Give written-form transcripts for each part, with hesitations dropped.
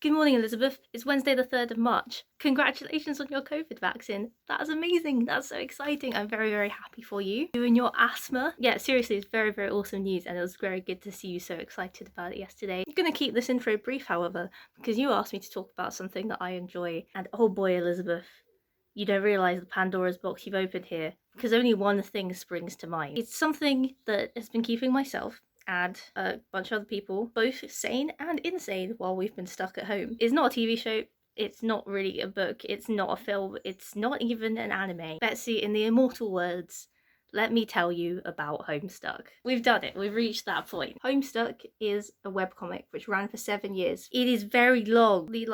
Good morning, Elizabeth. It's Wednesday the 3rd of March. Congratulations on your COVID vaccine. That is amazing. That's so exciting. I'm very, very happy for you. You and your asthma. Yeah, seriously, it's very, very awesome news, and it was very good to see you so excited about it yesterday. I'm going to keep this intro brief, however, because you asked me to talk about something that I enjoy, and oh boy, Elizabeth, you don't realise the Pandora's box you've opened here, because only one thing springs to mind. It's something that has been keeping myself and a bunch of other people both sane and insane while we've been stuck at home. It's not a TV show, it's not really a book, it's not a film, it's not even an anime. Betsy, in the immortal words, let me tell you about Homestuck. We've done it, we've reached that point. Homestuck is a webcomic which ran for 7 years. It is very long. The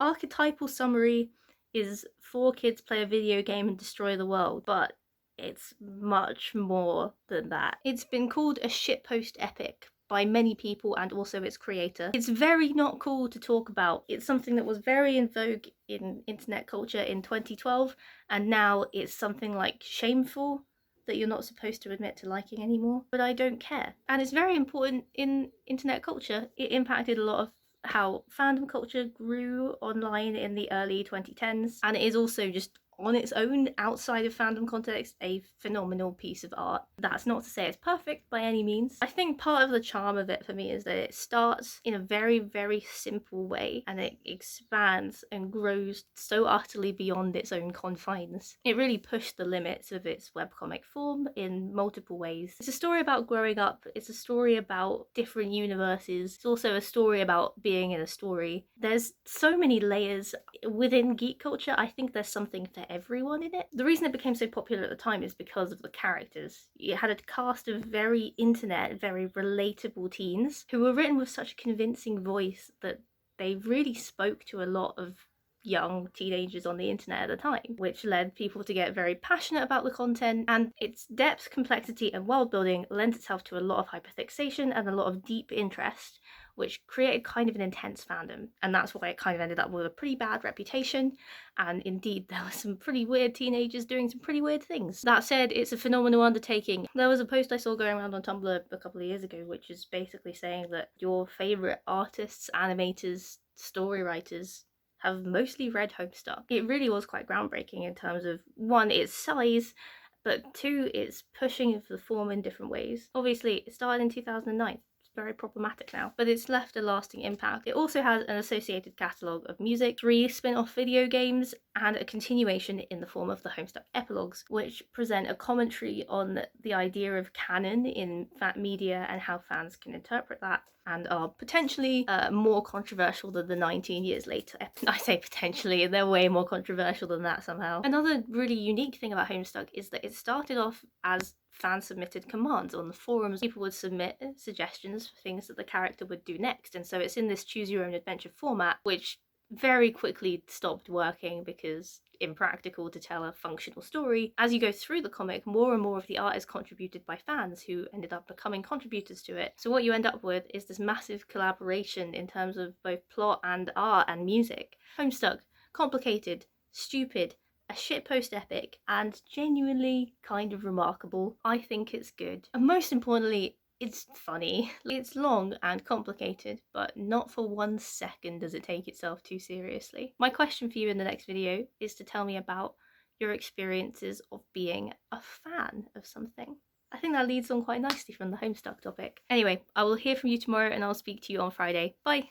archetypal summary is 4 kids play a video game and destroy the world, but it's much more than that. It's been called a shitpost epic by many people and also its creator. It's very not cool to talk about. It's something that was very in vogue in internet culture in 2012, and now it's something like shameful that you're not supposed to admit to liking anymore. But I don't care. And it's very important in internet culture. It impacted a lot of how fandom culture grew online in the early 2010s, and it is also just on its own, outside of fandom context, a phenomenal piece of art. That's not to say it's perfect by any means. I think part of the charm of it for me is that it starts in a very, very simple way and it expands and grows so utterly beyond its own confines. It really pushed the limits of its webcomic form in multiple ways. It's a story about growing up, it's a story about different universes, it's also a story about being in a story. There's so many layers within geek culture. I think there's something for everyone in it. The reason it became so popular at the time is because of the characters. It had a cast of very internet, very relatable teens who were written with such a convincing voice that they really spoke to a lot of young teenagers on the internet at the time, which led people to get very passionate about the content, and its depth, complexity, and world building lent itself to a lot of hyperfixation and a lot of deep interest, which created kind of an intense fandom, and that's why it kind of ended up with a pretty bad reputation, and indeed there were some pretty weird teenagers doing some pretty weird things. That said, it's a phenomenal undertaking. There was a post I saw going around on Tumblr a couple of years ago which is basically saying that your favourite artists, animators, story writers have mostly read Homestuck. It really was quite groundbreaking in terms of, one, its size, but two, it's pushing of the form in different ways. Obviously, it started in 2009. Very problematic now, but it's left a lasting impact. It also has an associated catalogue of music, 3 spin-off video games, and a continuation in the form of the Homestuck epilogues, which present a commentary on the idea of canon in media and how fans can interpret that, and are potentially more controversial than the 19 years later. I say potentially, they're way more controversial than that somehow. Another really unique thing about Homestuck is that it started off as fan-submitted commands on the forums. People would submit suggestions for things that the character would do next, and so it's in this choose-your-own-adventure format, which very quickly stopped working because impractical to tell a functional story. As you go through the comic, more and more of the art is contributed by fans who ended up becoming contributors to it. So what you end up with is this massive collaboration in terms of both plot and art and music. Homestuck, complicated, stupid, a shitpost epic, and genuinely kind of remarkable. I think it's good. And most importantly, it's funny. It's long and complicated, but not for 1 second does it take itself too seriously. My question for you in the next video is to tell me about your experiences of being a fan of something. I think that leads on quite nicely from the Homestuck topic. Anyway, I will hear from you tomorrow and I'll speak to you on Friday. Bye!